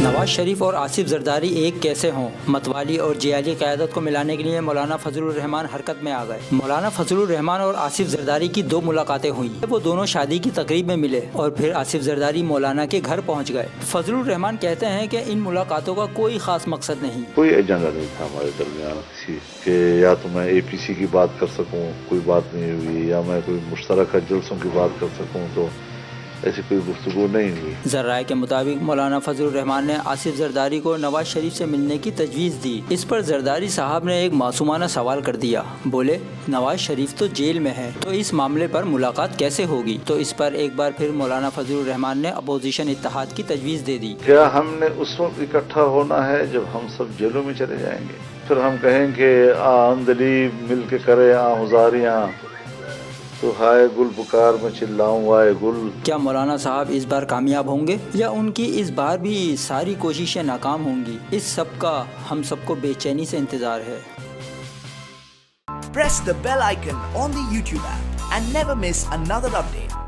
نواز شریف اور آصف زرداری ایک کیسے ہوں؟ متوالی اور جیالی قیادت کو ملانے کے لیے مولانا فضل الرحمان حرکت میں آ گئے۔ مولانا فضل الرحمان اور آصف زرداری کی 2 ملاقاتیں ہوئیں۔ وہ دونوں شادی کی تقریب میں ملے اور پھر آصف زرداری مولانا کے گھر پہنچ گئے۔ فضل الرحمان کہتے ہیں کہ ان ملاقاتوں کا کوئی خاص مقصد نہیں، کوئی ایجنڈا نہیں تھا ہمارے درمیان کسی کہ یا تو میں اے پی سی کی بات کر سکوں، کوئی بات نہیں ہوئی، یا میں کوئی مشترکہ جلسوں کی بات کر سکوں، تو ایسی کوئی گفتگو نہیں ہوئی۔ ذرائع کے مطابق مولانا فضل الرحمان نے آصف زرداری کو نواز شریف سے ملنے کی تجویز دی۔ اس پر زرداری صاحب نے ایک معصومانہ سوال کر دیا، بولے نواز شریف تو جیل میں ہے، تو اس معاملے پر ملاقات کیسے ہوگی؟ تو اس پر ایک بار پھر مولانا فضل الرحمان نے اپوزیشن اتحاد کی تجویز دے دی۔ کیا ہم نے اس وقت اکٹھا ہونا ہے جب ہم سب جیلوں میں چلے جائیں گے؟ پھر ہم کہیں کہ اندلی مل کے کرے ہزاریاں، تو ہائے گل پکار میں چلاؤں وائے گل۔ کیا مولانا صاحب اس بار کامیاب ہوں گے یا ان کی اس بار بھی ساری کوششیں ناکام ہوں گی؟ اس سب کا ہم سب کو بے چینی سے انتظار ہے۔ Press the bell icon on the YouTube app and never miss another update.